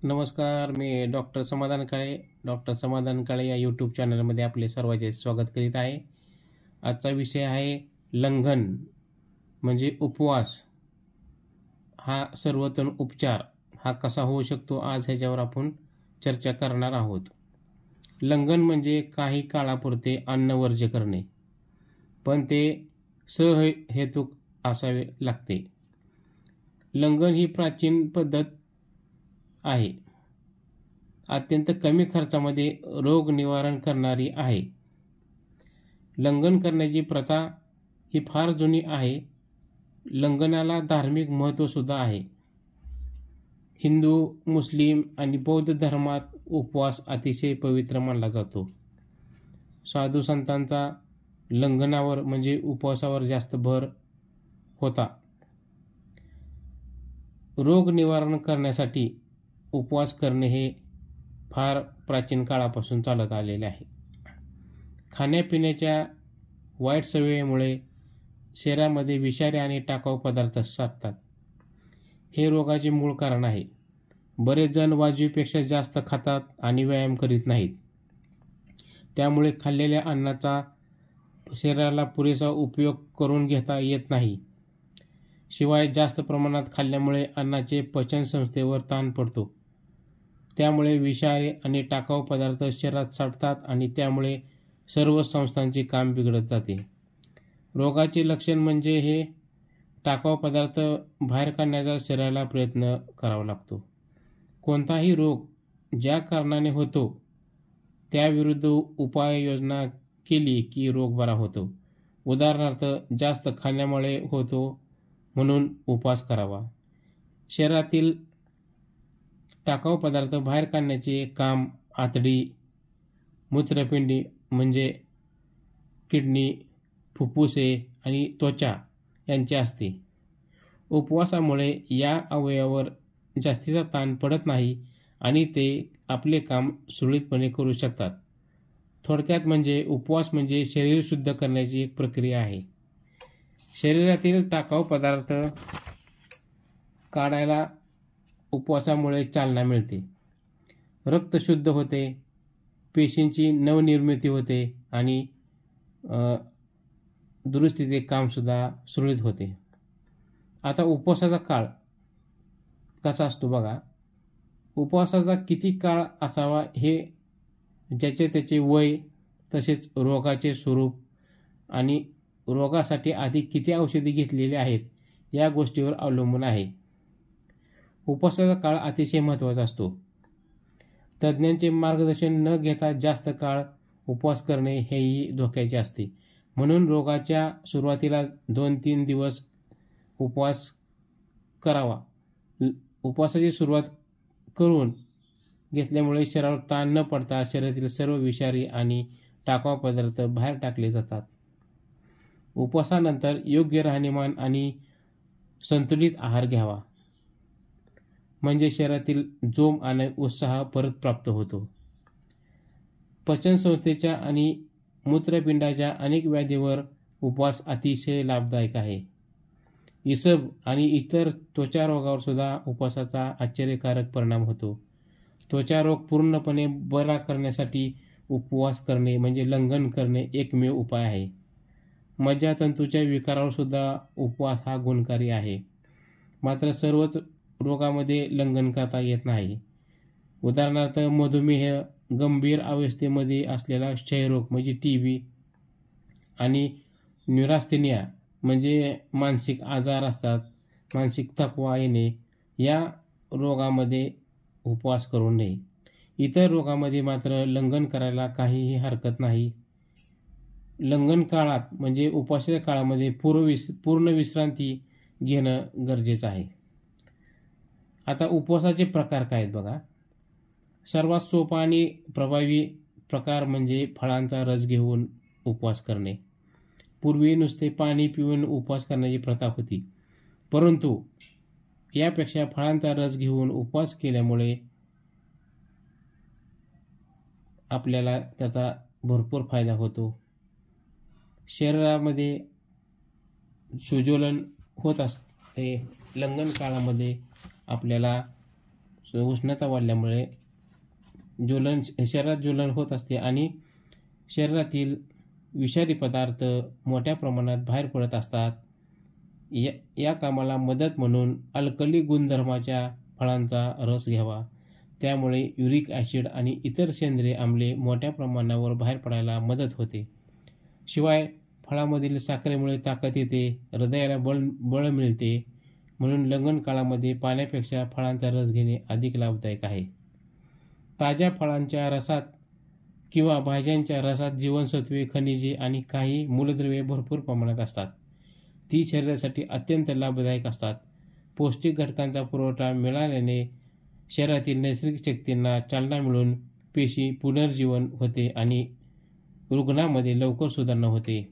नमस्कार, मी डॉक्टर समाधान काळे. डॉक्टर समाधान काळे या यूट्यूब चॅनलमध्ये आपले सर्वांचे स्वागत करीत आहे. आजचा विषय आहे लंघन म्हणजे उपवास. हा सर्वोत्तम उपचार हा कसा होऊ शकतो, आज ह्याच्यावर आपण चर्चा करणार आहोत. लंघन म्हणजे काही काळापुरते अन्न वर्ज्य करणे, पण ते सहहेतुक असावे लागते. लंघन ही प्राचीन पद्धत आहे. अत्यंत कमी खर्चामध्ये रोग निवारण करणारी आहे. लंघन करण्याची प्रथा ही फार जुनी आहे. लंघनाला धार्मिक महत्त्व सुद्धा आहे. हिंदू, मुस्लिम आणि बौद्ध धर्मात उपवास अतिशय पवित्र मानला जातो. साधू संतांचा लंघनावर म्हणजे उपवासावर जास्त भर होता. रोग निवारण करण्यासाठी उपवास करणे हे फार प्राचीन काळापासून चालत आलेले आहे. खाण्यापिण्याच्या वाईट सवयीमुळे शरीरामध्ये विषारी आणि टाकाऊ पदार्थ साठतात. हे रोगाचे मूळ कारण आहे. बरेच जण वाजवीपेक्षा जास्त खातात आणि व्यायाम करीत नाहीत. त्यामुळे खाल्लेल्या अन्नाचा शरीराला पुरेसा उपयोग करून घेता येत नाही. शिवाय जास्त प्रमाणात खाल्ल्यामुळे अन्नाचे पचन संस्थेवर ताण पडतो. त्यामुळे विषारी आणि टाकाऊ पदार्थ शरीरात साठतात आणि त्यामुळे सर्व संस्थांचे काम बिघडत जाते. रोगाचे लक्षण म्हणजे हे टाकाऊ पदार्थ बाहेर काढण्याचा शरीराला प्रयत्न करावा लागतो. कोणताही रोग ज्या कारणाने होतो त्याविरुद्ध उपाययोजना केली की रोग बरा होतो. उदाहरणार्थ, जास्त खाण्यामुळे होतो म्हणून उपवास करावा. शरीरातील टाकाऊ पदार्थ बाहेर काढण्याचे काम आतडी, मूत्रपिंडी म्हणजे किडनी, फुफ्फुसे आणि त्वचा यांचे असते. उपवासामुळे या अवयवावर जास्तीचा ताण पडत नाही आणि ते आपले काम सुरळीतपणे करू शकतात. थोडक्यात म्हणजे उपवास म्हणजे शरीर शुद्ध करण्याची एक प्रक्रिया आहे. शरीरातील टाकाऊ पदार्थ काढायला उपवासामुळे चालना मिळते. रक्त शुद्ध होते, पेशींची नवनिर्मिती होते आणि दुरुस्तीचे कामसुद्धा सुरळीत होते. आता उपवासाचा काळ कसा असतो बघा. उपवासाचा किती काळ असावा हे ज्याचे त्याचे वय, तसेच रोगाचे स्वरूप आणि रोगासाठी आधी किती औषधी घेतलेली आहेत या गोष्टीवर अवलंबून आहे. उपवासाचा काळ अतिशय महत्त्वाचा असतो. तज्ज्ञांचे मार्गदर्शन न घेता जास्त काळ उपवास करणे हेही धोक्याचे असते. म्हणून रोगाच्या सुरुवातीला 2-3 दिवस उपवास करावा. उपवासाची सुरुवात करून घेतल्यामुळे शरीरावर ताण न पडता शरीरातील सर्व विषारी आणि टाकाऊ पदार्थ बाहेर टाकले जातात. उपवासानंतर योग्य राहणीमान आणि संतुलित आहार घ्यावा, म्हणजे शरीरातील जोम आणि उत्साह परत प्राप्त होतो. पचनसंस्थेच्या आणि मूत्रपिंडाच्या अनेक व्याधींवर उपवास अतिशय लाभदायक आहे. इसब आणि इतर त्वचा रोगावर सुद्धा उपवासाचा आश्चर्यकारक परिणाम होतो. त्वचा रोग पूर्णपणे बरा करण्यासाठी उपवास करणे म्हणजे लंघन करणे एकमेव उपाय आहे. मज्जातंतूच्या विकारावर सुद्धा उपवास हा गुणकारी आहे. मात्र सर्वच रोगामध्ये लंघन करता येत नाही. उदाहरणार्थ, मधुमेह, गंभीर अवस्थेमध्ये असलेला क्षयरोग म्हणजे TB आणि न्यूरास्थेनिया म्हणजे मानसिक आजार असतात, मानसिक थकवा येणे, या रोगामध्ये उपवास करू नये. इतर रोगामध्ये मात्र लंघन करायला काहीही हरकत नाही. लंघन काळात म्हणजे उपवासाच्या काळामध्ये पूर्ण विश्रांती घेणं गरजेचं आहे. आता उपवासाचे प्रकार काय आहेत बघा. सर्वात सोपा आणि प्रभावी प्रकार म्हणजे फळांचा रस घेऊन उपवास करणे. पूर्वी नुसते पाणी पिऊन उपवास करण्याची प्रथा होती, परंतु यापेक्षा फळांचा रस घेऊन उपवास केल्यामुळे आपल्याला त्याचा भरपूर फायदा होतो. शरीरामध्ये सुजोलन होत असते. लंघन काळामध्ये आपल्याला उष्णता वाढल्यामुळे शरीरात ज्वलन होत असते आणि शरीरातील विषारी पदार्थ मोठ्या प्रमाणात बाहेर पडत असतात. या कामाला मदत म्हणून अल्कली गुणधर्माच्या फळांचा रस घ्यावा. त्यामुळे युरिक ॲसिड आणि इतर सेंद्रिय आम्ले मोठ्या प्रमाणावर बाहेर पडायला मदत होते. शिवाय फळामधील साखरेमुळे ताकद येते, हृदयाला बळ मिळते. म्हणून लंगन काळामध्ये पाण्यापेक्षा फळांचा रस घेणे अधिक लाभदायक आहे. ताज्या फळांच्या रसात किंवा भाज्यांच्या रसात जीवनसत्वे, खनिजे आणि काही मूलद्रव्ये भरपूर प्रमाणात असतात. ती शरीरासाठी अत्यंत लाभदायक असतात. पौष्टिक घटकांचा पुरवठा मिळाल्याने शरीरातील नैसर्गिक शक्तींना चालना मिळून पेशी पुनर्जीवन होते आणि रुग्णामध्ये लवकर सुधारणा होते.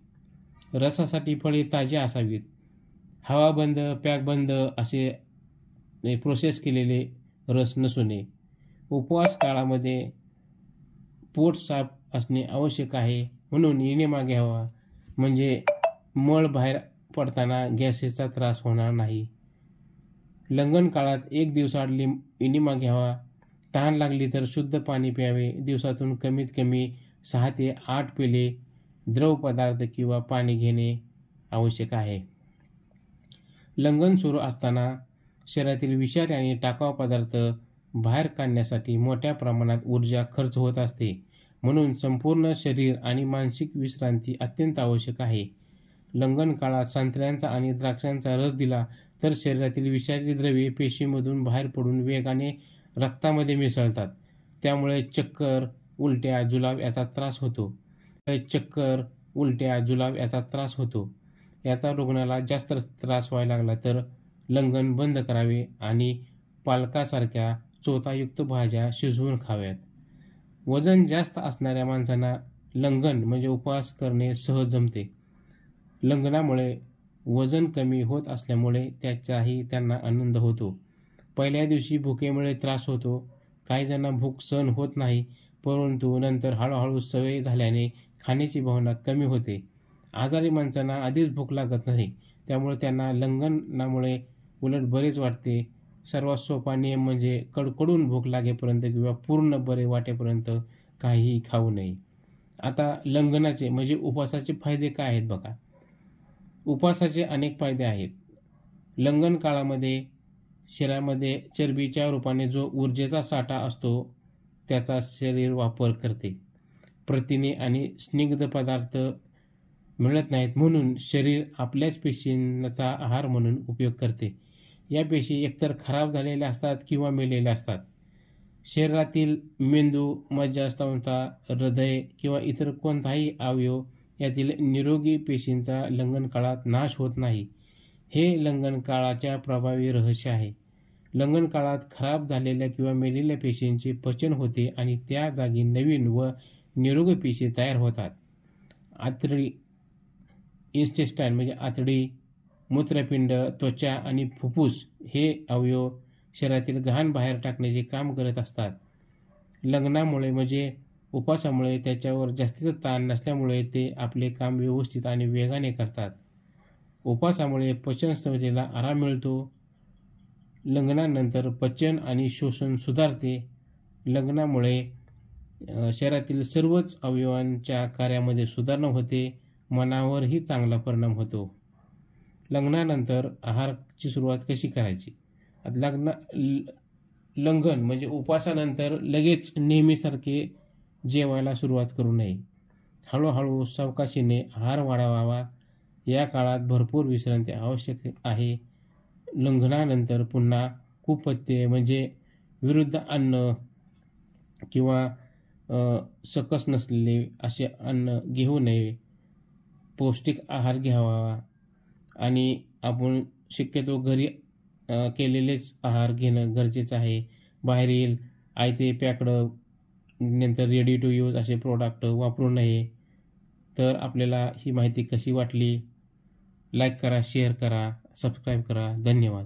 रसासाठी फळे ताजी असावीत. हवाबंद, पॅकबंद असे प्रोसेस केलेले रस नसू नये. उपवास काळामध्ये पोट साफ असणे आवश्यक आहे. म्हणून इनेमा घ्यावा, म्हणजे मळ बाहेर पडताना गॅसेसचा त्रास होणार नाही. लंगन काळात 1 दिवसाआड इनेमा घ्यावा. तहान लागली तर शुद्ध पाणी प्यावे. दिवसातून कमीत कमी 6 ते 8 पेले द्रव पदार्थ किंवा पाणी घेणे आवश्यक आहे. लंगन सुरू असताना शरीरातील विषारी आणि टाकाऊ पदार्थ बाहेर काढण्यासाठी मोठ्या प्रमाणात ऊर्जा खर्च होत असते. म्हणून संपूर्ण शरीर आणि मानसिक विश्रांती अत्यंत आवश्यक आहे. लंगन काळात संत्र्यांचा आणि द्राक्षांचा रस दिला तर शरीरातील विषारी द्रव्ये पेशीमधून बाहेर पडून वेगाने रक्तामध्ये मिसळतात. त्यामुळे चक्कर, उलट्या, जुलाब याचा त्रास होतो. याचा रुग्णाला जास्त त्रास व्हायला लागला तर लंगन बंद करावे आणि पालकासारख्या चोथायुक्त भाज्या शिजवून खाव्यात. वजन जास्त असणाऱ्या माणसांना लंगन म्हणजे उपवास करणे सहज जमते. लंगनामुळे वजन कमी होत असल्यामुळे त्याचाही त्यांना आनंद होतो. पहिल्या दिवशी भुकेमुळे त्रास होतो. काही जणांना भूक सहन होत नाही, परंतु नंतर हळूहळू सवय झाल्याने खाण्याची भावना कमी होते. आजारी माणसांना आधीच भूक लागत नाही, त्यामुळे त्यांना लंगनामुळे उलट बरेच वाटते. सर्वात सोपा नियम म्हणजे कडकडून भूक लागेपर्यंत किंवा पूर्ण बरे वाटेपर्यंत काहीही खाऊ नये. आता लंगनाचे म्हणजे उपवासाचे फायदे काय आहेत बघा. उपवासाचे अनेक फायदे आहेत. लंगन काळामध्ये शरीरामध्ये चरबीच्या रूपाने जो ऊर्जेचा साठा असतो त्याचा शरीर वापर करते. प्रथिने आणि स्निग्ध पदार्थ मिळत नाहीत, म्हणून शरीर आपल्याच पेशींचा आहार म्हणून उपयोग करते. या पेशी एकतर खराब झालेल्या असतात किंवा मेलेल्या असतात. शरीरातील मेंदू, मज्जातंतू, हृदय किंवा इतर कोणताही अवयव यातील निरोगी पेशींचा लंगन काळात नाश होत नाही. हे लंगन काळाच्या प्रभावी रहस्य आहे. लंगन काळात खराब झालेल्या किंवा मेलेल्या पेशींचे पचन होते आणि त्या जागी नवीन व निरोगी पेशी तयार होतात. आतडी, इंटेस्टाईन म्हणजे आतडी, मूत्रपिंड, त्वचा आणि फुफ्फुस हे अवयव शरीरातील घाण बाहेर टाकण्याचे काम करत असतात. लंगनामुळे म्हणजे उपवासामुळे त्याच्यावर जास्तीचा ताण नसल्यामुळे ते आपले काम व्यवस्थित आणि वेगाने करतात. उपवासामुळे पचन संस्थेला आराम मिळतो. लंगनानंतर पचन आणि शोषण सुधारते. लंगनामुळे शरीरातील सर्वच अवयवांच्या कार्यामध्ये सुधारणा होते. मनावरही चांगला परिणाम होतो. लंगनानंतर आहाराची सुरुवात कशी करायची. लंगन म्हणजे उपवासानंतर लगेच नेहमीसारखे जेवायला सुरुवात करू नये. हळूहळू सावकाशीने आहार वाढवावा. या काळात भरपूर विश्रांती आवश्यक आहे. लंगनानंतर पुन्हा कुपथ्य म्हणजे विरुद्ध अन्न किंवा सकस नसलेले असे अन्न घेऊ नये. पौष्टिक आहार घ्यावा आणि आपण शक्यतो घरी केलेलेच आहार घेणं गरजेचं आहे. बाहेरील आयते पॅक्ड नंतर रेडी टू यूज असे प्रोडक्ट वापरू नये. तर आपल्याला ही माहिती कशी वाटली, लाईक करा, शेअर करा, सबस्क्राईब करा. धन्यवाद.